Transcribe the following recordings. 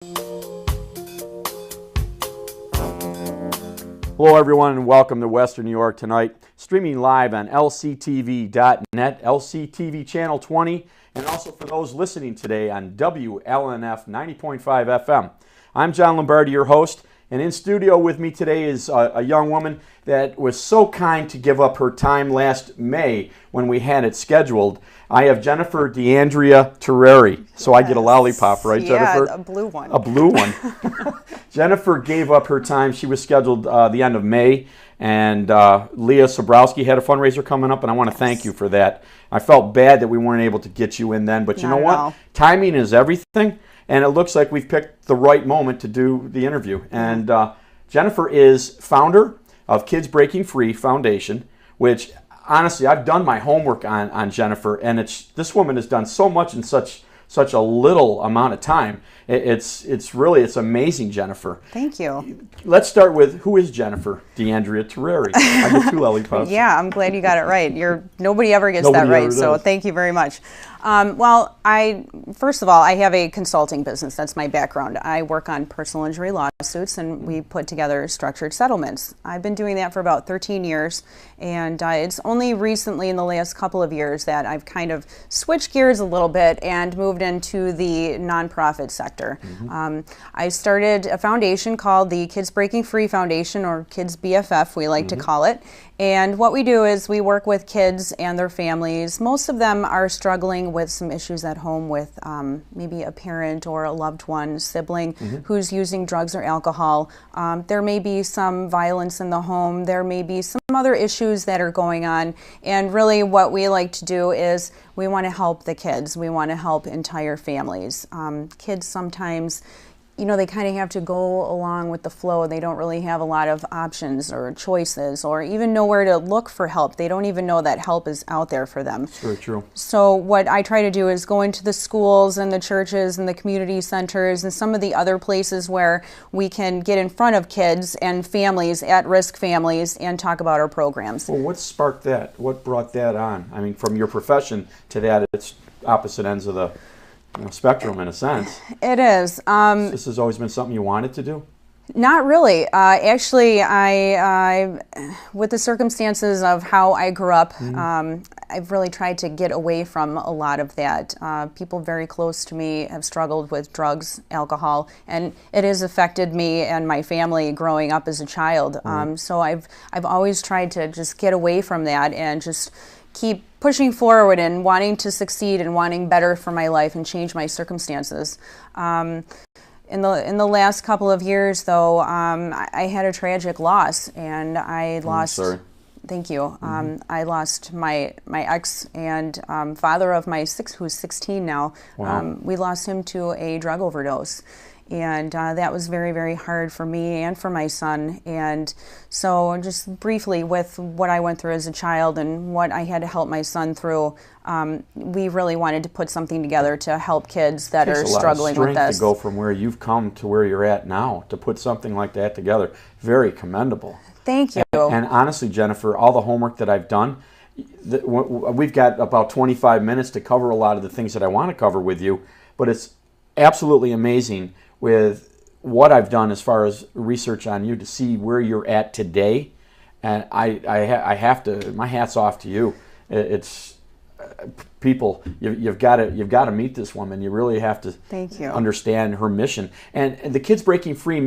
Hello everyone and welcome to Western New York Tonight, streaming live on LCTV.net, LCTV Channel 20, and also for those listening today on WLNF 90.5 FM. I'm John Lombardi, your host, and in studio with me today is a young woman that was so kind to give up her time last May when we had it scheduled. I have Jennifer DeAndrea Terreri, so I get a lollipop, right, Jennifer? Yeah, a blue one. A blue one. Jennifer gave up her time. She was scheduled the end of May, and Leah Sobrowski had a fundraiser coming up, and I want to thank you for that. I felt bad that we weren't able to get you in then, but you know what? Timing is everything, and it looks like we've picked the right moment to do the interview. And Jennifer is founder of Kids Breaking Free Foundation, which honestly, I've done my homework on Jennifer, and this woman has done so much in such a little amount of time. It's amazing, Jennifer. Thank you. Let's start with, who is Jennifer DeAndrea Terreri? I get 2 lollipops. Yeah, I'm glad you got it right. Nobody ever gets that right, so thank you very much. First of all, I have a consulting business. That's my background. I work on personal injury lawsuits, and we put together structured settlements. I've been doing that for about 13 years, and it's only recently in the last couple of years that I've kind of switched gears a little bit and moved into the nonprofit sector. Mm-hmm. I started a foundation called the Kids Breaking Free Foundation, or Kids BFF, we like to call it. And what we do is we work with kids and their families. Most of them are struggling with some issues at home with maybe a parent or a loved one, sibling who's using drugs or alcohol. There may be some violence in the home. There may be some other issues that are going on. And really what we like to do is we want to help the kids. We want to help entire families. Kids sometimes, they kind of have to go along with the flow. They don't really have a lot of options or choices or even know where to look for help. They don't even know that help is out there for them. That's very true. So what I try to do is go into the schools and the churches and the community centers and some of the other places where we can get in front of kids and families, at-risk families, and talk about our programs. Well, what sparked that? What brought that on? I mean, from your profession to that, it's opposite ends of the spectrum in a sense. It is. This has always been something you wanted to do? Not really. Actually, I with the circumstances of how I grew up, I've really tried to get away from a lot of that. People very close to me have struggled with drugs, alcohol, and it has affected me and my family growing up as a child. So I've always tried to just get away from that and just keep pushing forward and wanting to succeed and wanting better for my life and change my circumstances. In the last couple of years, though, I had a tragic loss, and I lost. Sorry. Thank you. I lost my ex and father of my who's 16 now. Wow. We lost him to a drug overdose. And that was very, very hard for me and for my son. And so just briefly, with what I went through as a child and what I had to help my son through, we really wanted to put something together to help kids that are struggling with this. It takes a lot of strength to go from where you've come to where you're at now, to put something like that together. Very commendable. Thank you. And honestly, Jennifer, all the homework that I've done, we've got about 25 minutes to cover a lot of the things that I want to cover with you, but it's absolutely amazing with what I've done as far as research on you to see where you're at today, and I have to, my hat's off to you. It's people, you've got to meet this woman. You really have to understand her mission. And the Kids Breaking Free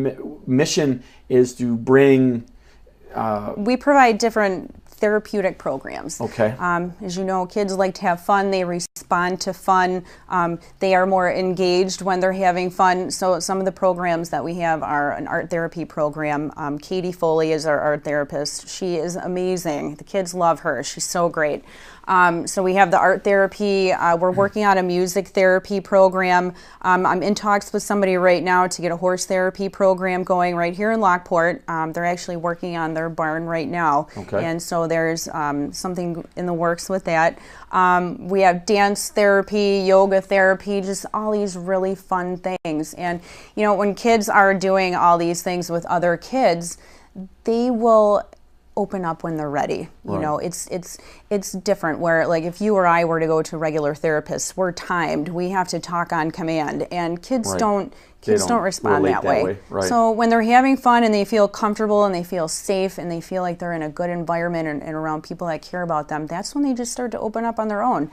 mission is to bring. We provide different therapeutic programs. Okay. As you know, kids like to have fun. They respond to fun. They are more engaged when they're having fun. So some of the programs that we have are an art therapy program. Katie Foley is our art therapist. She is amazing. The kids love her. She's so great. So we have the art therapy. We're working on a music therapy program. I'm in talks with somebody right now to get a horse therapy program going right here in Lockport. They're actually working on their barn right now. Okay. And so there's something in the works with that. We have dance therapy, yoga therapy, just all these really fun things. And, you know, when kids are doing all these things with other kids, they will open up when they're ready. You Right. know, it's different where, like, if you or I were to go to regular therapists, we're timed. We have to talk on command, and kids Right. don't They kids don't don't respond relate that that way. way. Right. So when they're having fun and they feel comfortable and they feel safe and they feel like they're in a good environment and around people that care about them, that's when they just start to open up on their own.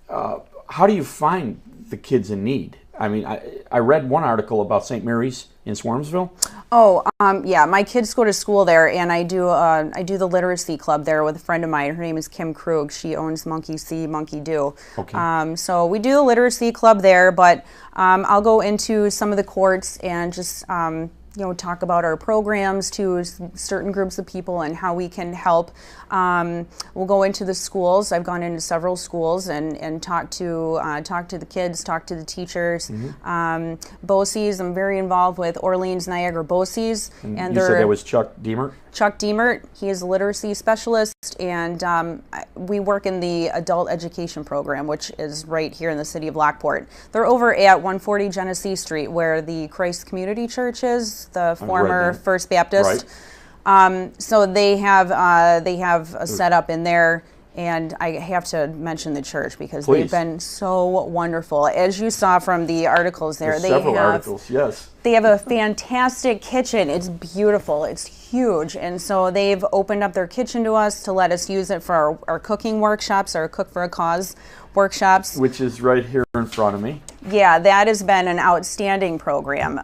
How do you find the kids in need? I mean, I read one article about St. Mary's in Swarmsville. Oh, yeah. My kids go to school there, and I do the literacy club there with a friend of mine. Her name is Kim Krug. She owns Monkey See, Monkey Do. Okay. So we do the literacy club there, but I'll go into some of the courts and just talk about our programs to certain groups of people and how we can help. We'll go into the schools. I've gone into several schools and talk to the kids, talk to the teachers. BOCES, I'm very involved with Orleans Niagara BOCES. And you said that was Chuck Diemert? Chuck Diemert, he is a literacy specialist, and we work in the adult education program, which is right here in the city of Lockport. They're over at 140 Genesee Street, where the Christ Community Church is, the former First Baptist. Right. So they have a setup in there. And I have to mention the church because Please. They've been so wonderful. As you saw from the articles there, There's several articles, yes. They have a fantastic kitchen. It's beautiful. It's huge. And so they've opened up their kitchen to us to let us use it for our cooking workshops, our Cook for a Cause workshops. Which is right here in front of me. Yeah, that has been an outstanding program.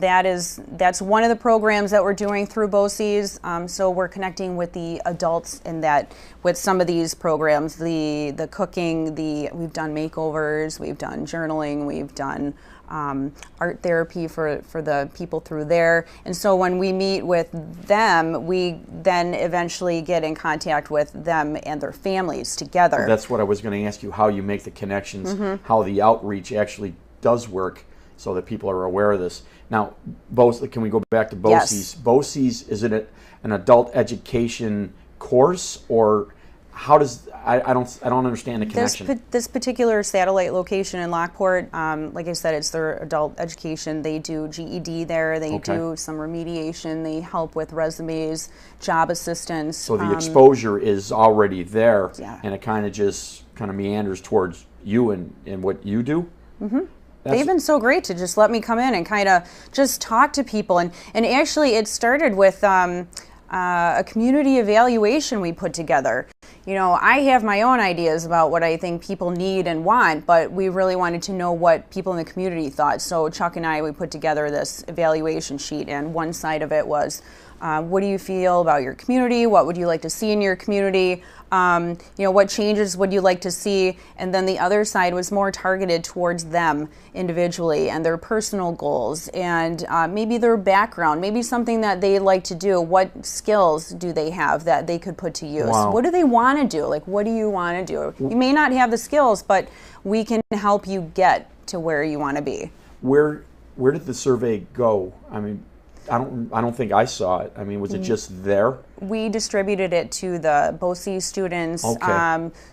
That's one of the programs that we're doing through BOCES. So we're connecting with the adults in that, with some of these programs, the cooking, we've done makeovers, we've done journaling, we've done art therapy for the people through there. And so when we meet with them, we then eventually get in contact with them and their families together. That's what I was going to ask you, how you make the connections, how the outreach actually does work so that people are aware of this. Now, can we go back to BOCES? Yes. BOCES, is it an adult education course, or how does, I don't understand the connection. This particular satellite location in Lockport, like I said, it's their adult education. They do GED there. They do some remediation. They help with resumes, job assistance. So the exposure is already there, Yeah. and it kind of meanders towards you and what you do. Mm-hmm. They've been so great to just let me come in and kind of just talk to people. And actually, it started with a community evaluation we put together. You know, I have my own ideas about what I think people need and want, but we really wanted to know what people in the community thought. So Chuck and I, we put together this evaluation sheet, and one side of it was, what do you feel about your community? What would you like to see in your community? What changes would you like to see? And then the other side was more targeted towards them individually and their personal goals and maybe their background, maybe something that they like to do. What skills do they have that they could put to use? Wow. What do they want to do? Like, what do you want to do? You may not have the skills, but we can help you get to where you want to be. Where did the survey go? I mean, I don't think I saw it. I mean, was it just there? We distributed it to the BOCES students,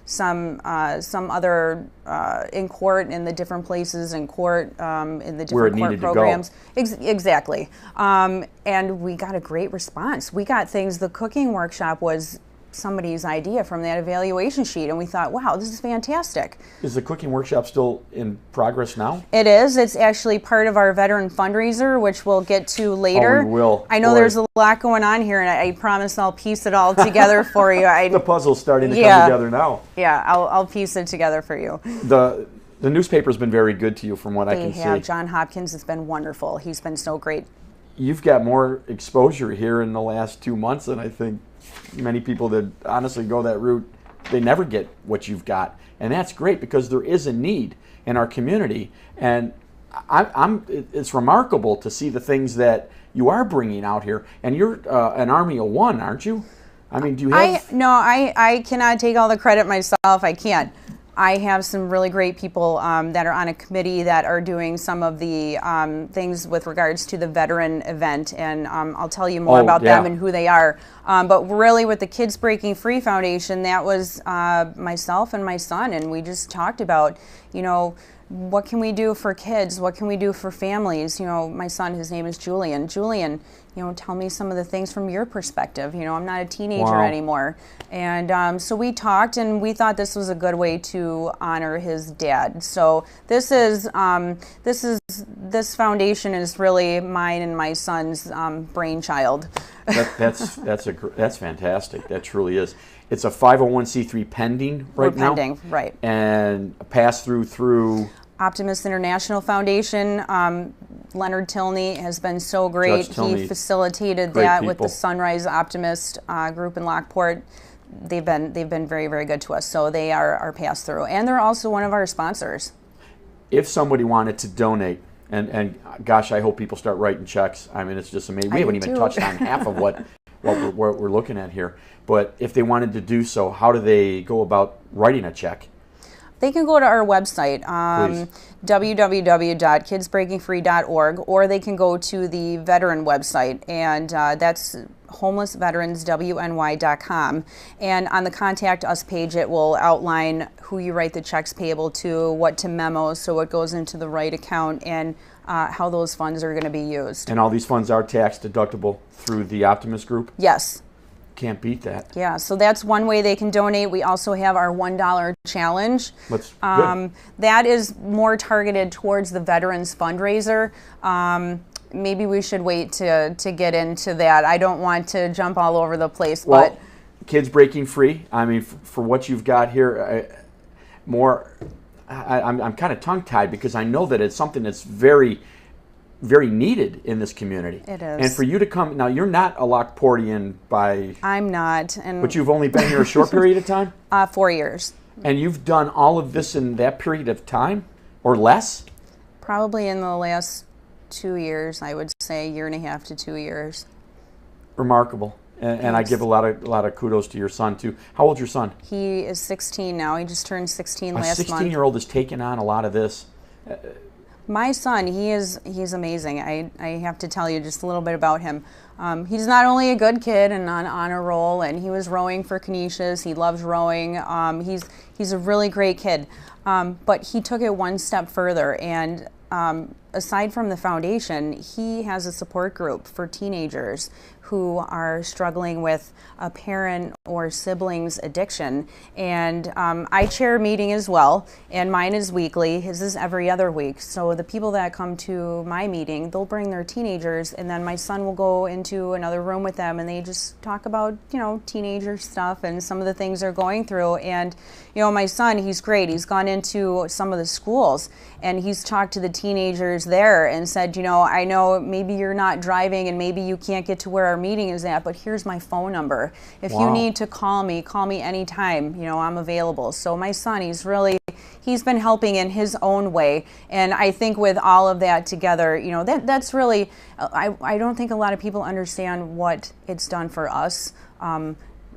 some other in court, in the different places in court, in the different court programs. Exactly. And we got a great response. We got things, the cooking workshop was somebody's idea from that evaluation sheet, and we thought, wow, this is fantastic. Is the cooking workshop still in progress now? It is. It's actually part of our veteran fundraiser, which we'll get to later. Oh, we will. I know there's a lot going on here, and I promise I'll piece it all together for you. The puzzle's starting to come together now. Yeah, I'll piece it together for you. The newspaper's been very good to you, from what I can see. John Hopkins has been wonderful. He's been so great. You've got more exposure here in the last 2 months than I think many people that honestly go that route, they never get what you've got. And that's great, because there is a need in our community. And it's remarkable to see the things that you are bringing out here. And you're an army of one, aren't you? I mean, do you have... I cannot take all the credit myself. I can't. I have some really great people that are on a committee that are doing some of the things with regards to the veteran event, and I'll tell you more about them and who they are. But really, with the Kids Breaking Free Foundation, that was myself and my son, and we just talked about, what can we do for kids? What can we do for families? You know, my son, his name is Julian. Julian, you know, tell me some of the things from your perspective. You know, I'm not a teenager anymore. And so we talked, and we thought this was a good way to honor his dad. So this foundation is really mine and my son's brainchild. That's fantastic. That truly is. It's a 501c3 pending right now. Pending, right. And a pass-through through Optimist International Foundation. Leonard Tilney has been so great. He facilitated that with the Sunrise Optimist group in Lockport. They've been very, very good to us. So they are our pass-through. And they're also one of our sponsors. If somebody wanted to donate, and gosh, I hope people start writing checks. I mean, it's just amazing. We haven't even touched on half of what we're looking at here. But if they wanted to do so, how do they go about writing a check? They can go to our website, www.kidsbreakingfree.org, or they can go to the veteran website, and that's homelessveteranswny.com. And on the Contact Us page, it will outline who you write the checks payable to, what to memo, so what goes into the right account, and how those funds are going to be used. And all these funds are tax deductible through the Optimist Group? Yes. Can't beat that. Yeah, so that's one way they can donate. We also have our $1 challenge. That's good. That is more targeted towards the Veterans Fundraiser. Maybe we should wait to get into that. I don't want to jump all over the place. Well, but Kids Breaking Free, I mean, for what you've got here, I'm kind of tongue-tied because I know that it's something that's very, very needed in this community. It is. And for you to come, now you're not a Lockportian by... I'm not. But you've only been here a short period of time? 4 years. And you've done all of this in that period of time, or less? Probably in the last 2 years, I would say, 1.5 to 2 years. Remarkable. And I give a lot of kudos to your son, too. How old's your son? He is 16 now. He just turned 16 last month. A 16-year-old has taken on a lot of this. My son, he's amazing. I have to tell you just a little bit about him. He's not only a good kid and on honor roll, and he was rowing for Canisius. He loves rowing. He's a really great kid. But he took it one step further, and aside from the foundation, he has a support group for teenagers who are struggling with a parent or sibling's addiction. And I chair a meeting as well, and mine is weekly. His is every other week. So the people that come to my meeting, they'll bring their teenagers, and then my son will go into another room with them, and they just talk about, you know, teenager stuff and some of the things they're going through. And, you know, my son, he's great. He's gone into some of the schools, and he's talked to the teenagers there and said, you know, I know maybe you're not driving and maybe you can't get to where our meeting is at, but here's my phone number. If you need to call me anytime. You know, I'm available. So my son, he's been helping in his own way. And I think with all of that together, you know, that's really, I don't think a lot of people understand what it's done for us.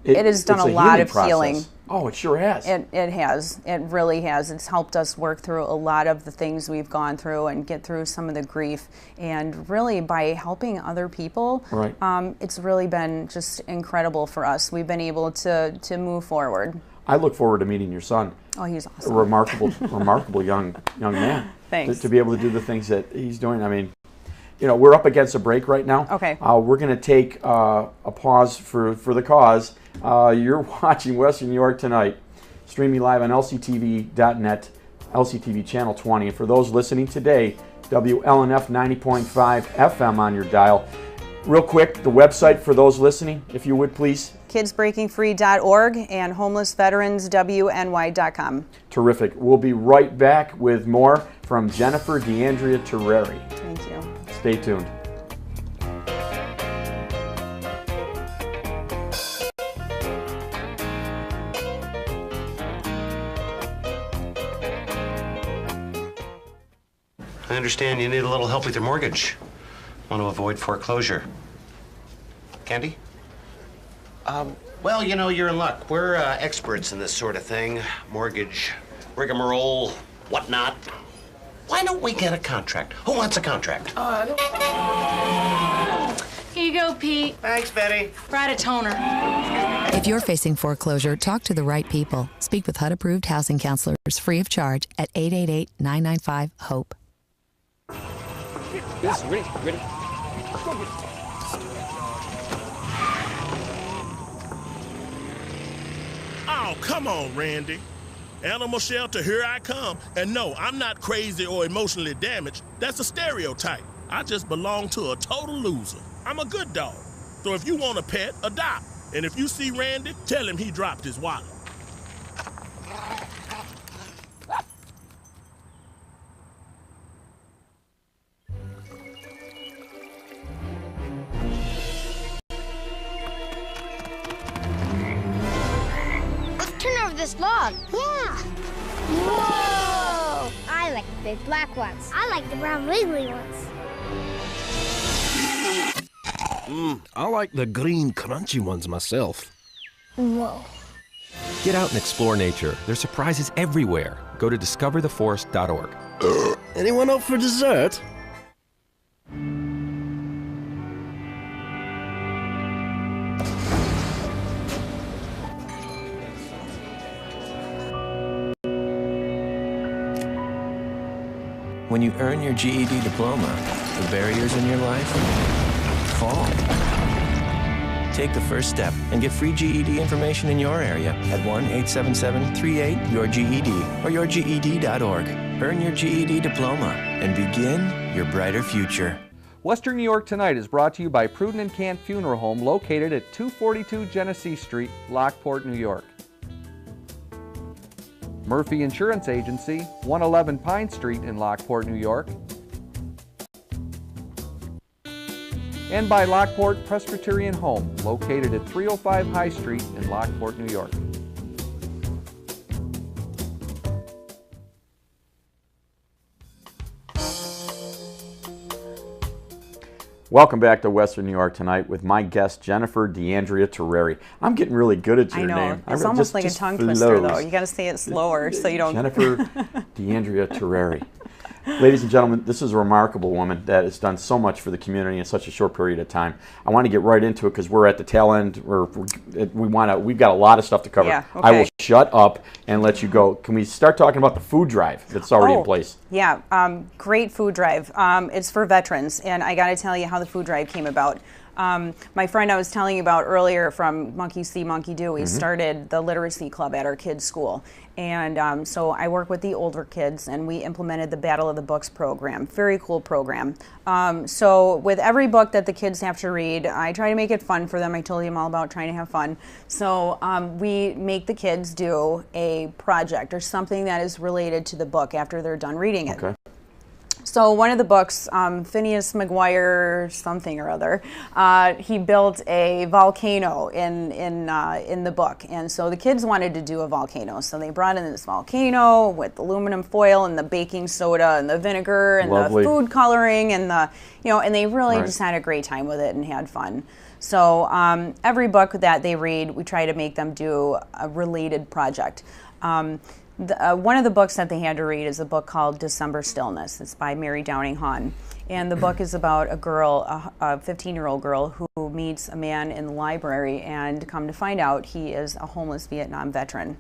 It has done a lot of healing. Oh, it sure has. It has. It really has. It's helped us work through a lot of the things we've gone through and get through some of the grief. And really, by helping other people, right. It's really been just incredible for us. We've been able to move forward. I look forward to meeting your son. Oh, he's awesome. A remarkable young man. Thanks. To be able to do the things that he's doing. I mean, you know, we're up against a break right now. Okay. We're going to take a pause for the cause. You're watching Western New York Tonight, streaming live on LCTV.net, LCTV Channel 20. And for those listening today, WLNF 90.5 FM on your dial. Real quick, the website for those listening, if you would please. kidsbreakingfree.org and homelessveteranswny.com. Terrific. We'll be right back with more from Jennifer DeAndrea Terreri. Thank you. Stay tuned. I understand you need a little help with your mortgage. Want to avoid foreclosure. Candy? Well, you know, you're in luck. We're experts in this sort of thing. Mortgage, rigmarole, whatnot. Why don't we get a contract? Who wants a contract? Here you go, Pete. Thanks, Betty. Brought a toner. If you're facing foreclosure, talk to the right people. Speak with HUD-approved housing counselors free of charge at 888-995-HOPE. Yes, ready. Oh, come on, Randy. Animal shelter, here I come. And no, I'm not crazy or emotionally damaged. That's a stereotype. I just belong to a total loser. I'm a good dog. So if you want a pet, adopt. And if you see Randy, tell him he dropped his wallet. Let's turn over this log. Yeah. Whoa! I like the big black ones. I like the brown wiggly ones. I like the green crunchy ones myself. Whoa. Get out and explore nature. There's surprises everywhere. Go to discovertheforest.org. Anyone up for dessert? When you earn your GED diploma, the barriers in your life fall. Take the first step and get free GED information in your area at 1-877-38-YOUR-GED or yourged.org. Earn your GED diploma and begin your brighter future. Western New York Tonight is brought to you by Pruden and Cant Funeral Home, located at 242 Genesee Street, Lockport, New York. Murphy Insurance Agency, 111 Pine Street in Lockport, New York. And by Lockport Presbyterian Home, located at 305 High Street in Lockport, New York. Welcome back to Western New York Tonight with my guest, Jennifer DeAndrea Terreri. I'm getting really good at your name. I know. It's almost like a tongue twister, though. You got to say it slower so you don't... Jennifer DeAndrea Terreri. Ladies and gentlemen, this is a remarkable woman that has done so much for the community in such a short period of time. I want to get right into it because we're at the tail end. We've got a lot of stuff to cover. Yeah, okay. I will shut up and let you go. Can we start talking about the food drive that's already in place? Yeah, great food drive. It's for veterans, and I got to tell you how the food drive came about. My friend I was telling you about earlier from Monkey See, Monkey Do, we started the literacy club at our kids' school. And so I work with the older kids, and we implemented the Battle of the Books program. Very cool program. So with every book that the kids have to read, I try to make it fun for them. I told you I'm all about trying to have fun. So we make the kids do a project or something that is related to the book after they're done reading it. Okay. So one of the books, Phineas McGuire something or other, he built a volcano in the book, and so the kids wanted to do a volcano. So they brought in this volcano with aluminum foil and the baking soda and the vinegar and Lovely. the food coloring and and they really just had a great time with it and had fun. So every book that they read, we try to make them do a related project. One of the books that they had to read is a book called December Stillness. It's by Mary Downing Hahn. And the book is about a girl, a 15-year-old girl, who meets a man in the library, and come to find out he is a homeless Vietnam veteran.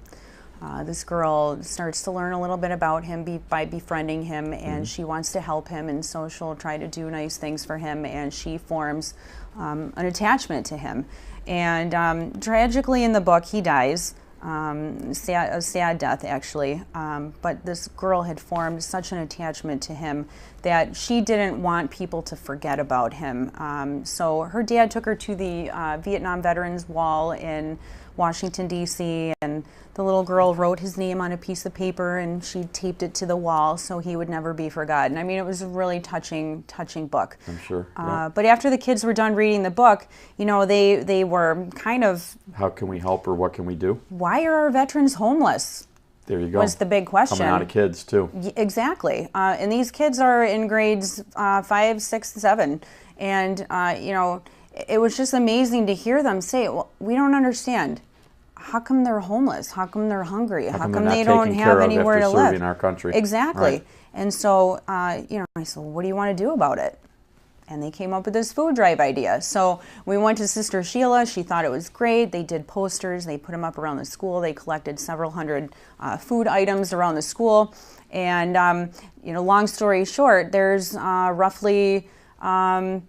This girl starts to learn a little bit about him by befriending him, and she wants to help him, and so she'll try to do nice things for him, and she forms an attachment to him. And tragically in the book, he dies. A sad death, actually, but this girl had formed such an attachment to him that she didn't want people to forget about him. So her dad took her to the Vietnam Veterans Wall in Washington, D.C., and the little girl wrote his name on a piece of paper, and she taped it to the wall so he would never be forgotten. I mean, it was a really touching book. I'm sure. Yeah. But after the kids were done reading the book, they were kind of... How can we help, or what can we do? Why are our veterans homeless? There you go. Was the big question. Coming out of kids, too. Exactly. And these kids are in grades 5, 6, 7. And, it was just amazing to hear them say, well, we don't understand. How come they're homeless? How come they're hungry? How come they don't have anywhere to live? In our country. Exactly. Right. And so, I said, well, what do you want to do about it? and they came up with this food drive idea. So we went to Sister Sheila. She thought it was great. They did posters. They put them up around the school. They collected several hundred food items around the school. And, long story short, there's roughly, I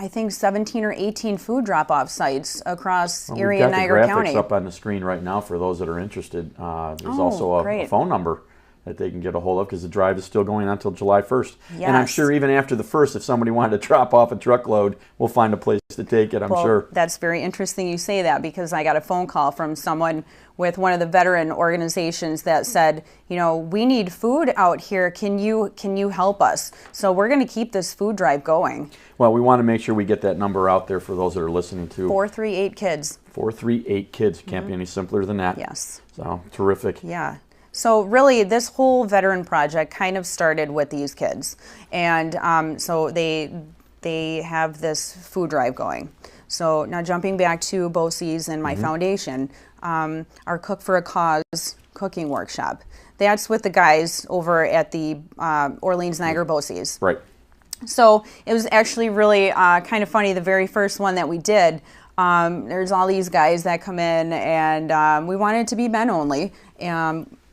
think 17 or 18 food drop-off sites across Erie and Niagara County. We've got the graphics up on the screen right now for those that are interested. There's also a phone number that they can get a hold of because the drive is still going on until July 1st. Yes. And I'm sure even after the 1st, if somebody wanted to drop off a truckload, we'll find a place to take it, I'm sure. That's very interesting you say that, because I got a phone call from someone with one of the veteran organizations that said, we need food out here. Can you help us? So we're going to keep this food drive going. Well, we want to make sure we get that number out there for those that are listening to. 438 kids. 438 kids. Can't be any simpler than that. Yes. So terrific. Yeah. So really, this whole veteran project kind of started with these kids, and so they have this food drive going. So now jumping back to BOCES and my foundation, our Cook for a Cause cooking workshop. That's with the guys over at the Orleans Niagara BOCES. Right. So it was actually really kind of funny. The very first one that we did, there's all these guys that come in, and we wanted it to be men only.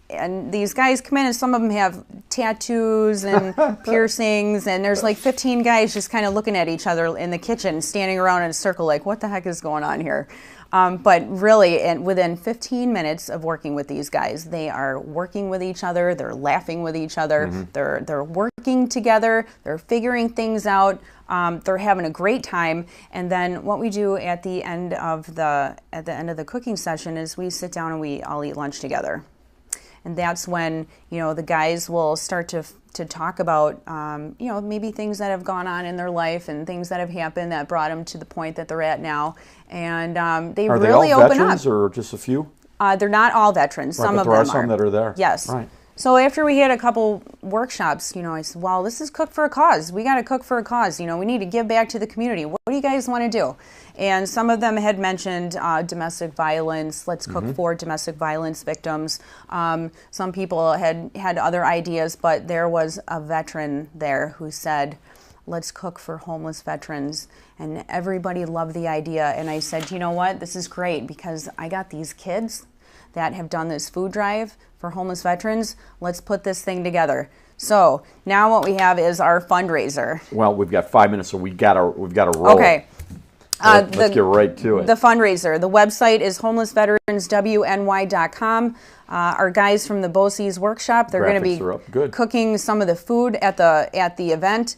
And these guys come in, and some of them have tattoos and piercings, and there's like 15 guys just kind of looking at each other in the kitchen, standing around in a circle like, what the heck is going on here? But really, within 15 minutes of working with these guys, they are working with each other, they're laughing with each other, they're working together, they're figuring things out, they're having a great time. And then what we do at the end of the cooking session is we sit down and we all eat lunch together. And that's when, the guys will start to talk about, maybe things that have gone on in their life and things that have happened that brought them to the point that they're at now. And they Are really they all open veterans up. or just a few? They're not all veterans. Right, Some but of there them are some that are there. Yes. Right. So after we had a couple workshops, I said, well, this is Cook for a Cause. We got to cook for a cause. We need to give back to the community. What do you guys want to do? And some of them had mentioned domestic violence. Let's cook for domestic violence victims. Some people had other ideas, but there was a veteran there who said, let's cook for homeless veterans. And everybody loved the idea. And I said, you know what? This is great, because I got these kids that have done this food drive for homeless veterans. Let's put this thing together. So now what we have is our fundraiser. Well, we've got 5 minutes, so we've got to roll. Okay. Let's get right to it. The fundraiser. The website is homelessveteranswny.com. Our guys from the BOCES workshop, they're going to be cooking some of the food at the event.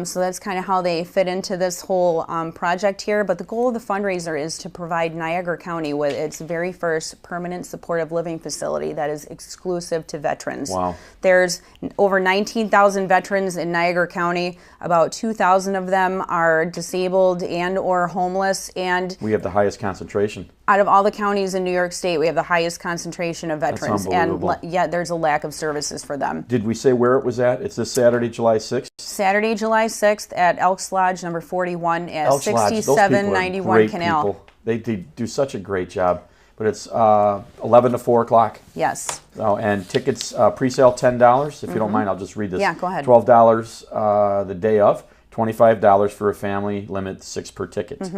So that's kind of how they fit into this whole project here. But the goal of the fundraiser is to provide Niagara County with its very first permanent supportive living facility that is exclusive to veterans. Wow. There's over 19,000 veterans in Niagara County. About 2,000 of them are disabled and or homeless. And we have the highest concentration. Out of all the counties in New York State, we have the highest concentration of veterans. That's unbelievable. And yet there's a lack of services for them. Did we say where it was at? It's this Saturday, July 6th? Saturday, July 6th at Elks Lodge number 41 at 6791 Canal. People. They do such a great job. But it's 11 to 4 o'clock. Yes. So, and tickets, pre-sale $10. If you don't mind, I'll just read this. Yeah, go ahead. $12 the day of, $25 for a family, limit 6 per ticket.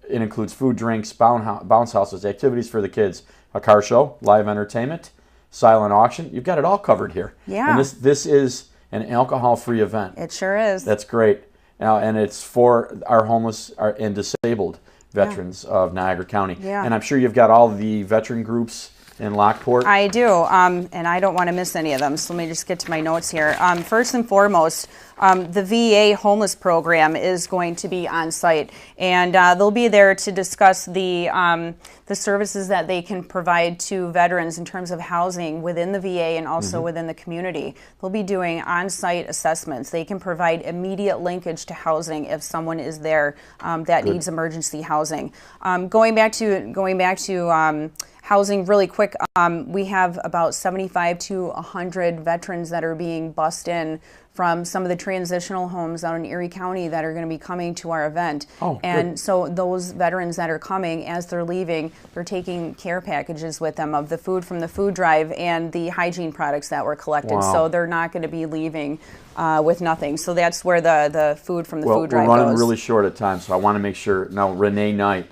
It includes food, drinks, bounce houses, activities for the kids, a car show, live entertainment, silent auction. You've got it all covered here. Yeah. And this is an alcohol-free event. It sure is. That's great. Now, and it's for our homeless and disabled veterans of Niagara County. Yeah. And I'm sure you've got all the veteran groups in Lockport. I do, and I don't want to miss any of them, so let me just get to my notes here. First and foremost, the VA homeless program is going to be on site, and they'll be there to discuss the services that they can provide to veterans in terms of housing within the VA and also within the community. They'll be doing on-site assessments. They can provide immediate linkage to housing if someone is there that needs emergency housing. Going back to housing really quick. We have about 75 to 100 veterans that are being bussed in from some of the transitional homes out in Erie County that are going to be coming to our event. And so those veterans that are coming, as they're leaving, they're taking care packages with them of the food from the food drive and the hygiene products that were collected. So they're not going to be leaving with nothing. So that's where the food from the food drive goes. We're running really short of time, so I want to make sure. Now, Renee Knight,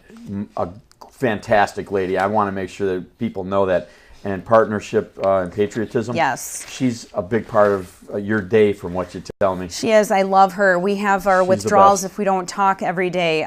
a fantastic lady. I want to make sure that people know that. And partnership and patriotism. Yes. She's a big part of your day from what you tell me. She is. I love her. We have our withdrawals if we don't talk every day.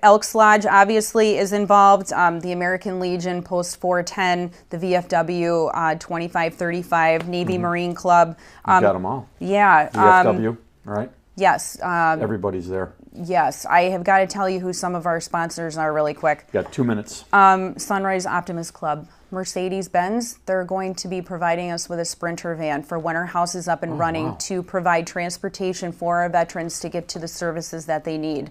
Elks Lodge obviously is involved. The American Legion, Post 410, the VFW 2535, Navy Marine Club. You've got them all. Yeah. VFW, right? Yes. Everybody's there. Yes. I have got to tell you who some of our sponsors are really quick. You got 2 minutes. Sunrise Optimist Club. Mercedes-Benz, they're going to be providing us with a Sprinter van for when our house is up and running to provide transportation for our veterans to get to the services that they need.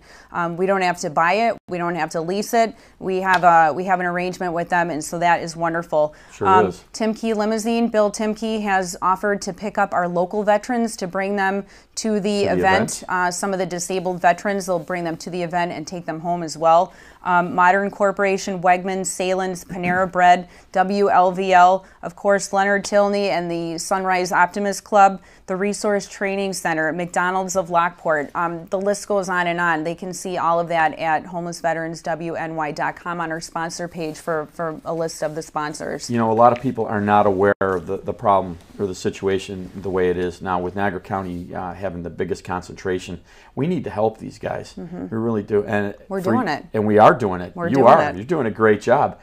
We don't have to buy it. We don't have to lease it. We have an arrangement with them, and so that is wonderful. Sure is. Tim Key Limousine, Bill Timkey has offered to pick up our local veterans to bring them to the event. Some of the disabled veterans, they'll bring them to the event and take them home as well. Modern Corporation, Wegmans, Salins, Panera Bread, WLVL, of course, Leonard Tilney and the Sunrise Optimist Club, the Resource Training Center, McDonald's of Lockport. The list goes on and on. They can see all of that at homelessveteranswny.com on our sponsor page for a list of the sponsors. You know, a lot of people are not aware of the problem or the situation the way it is now with Niagara County having the biggest concentration. We need to help these guys. We really do. And we're doing it. And we are doing it. You're doing a great job.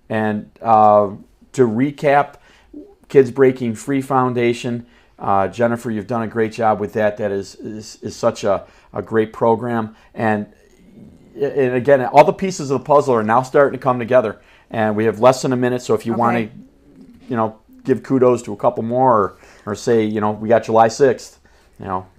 And to recap, Kids Breaking Free Foundation, Jennifer, you've done a great job with that. That is such a great program. And again, all the pieces of the puzzle are now starting to come together. And we have less than a minute, so if you want to, give kudos to a couple more or say, we got July 6th,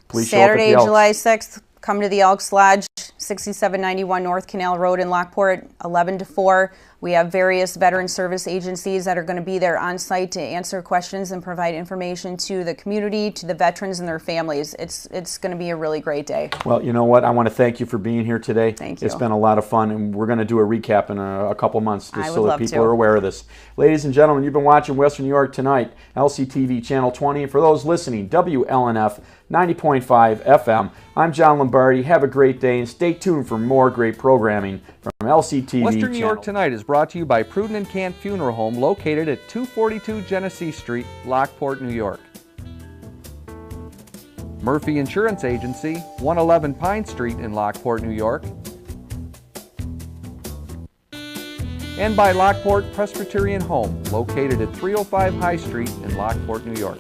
please show up at the Saturday, Elks. July 6th, come to the Elks Lodge, 6791 North Canal Road in Lockport, 11 to 4. We have various veteran service agencies that are going to be there on site to answer questions and provide information to the community, to the veterans and their families. It's going to be a really great day. Well, you know what? I want to thank you for being here today. Thank you. It's been a lot of fun, and we're going to do a recap in a couple months just so that people are aware of this. Ladies and gentlemen, you've been watching Western New York Tonight, LCTV Channel 20. And for those listening, WLNF 90.5 FM. I'm John Lombardi. Have a great day, and stay tuned for more great programming from LCTV Western New York Channel. Tonight is brought to you by Pruden and Cant Funeral Home, located at 242 Genesee Street, Lockport, New York. Murphy Insurance Agency, 111 Pine Street in Lockport, New York. And by Lockport Presbyterian Home, located at 305 High Street in Lockport, New York.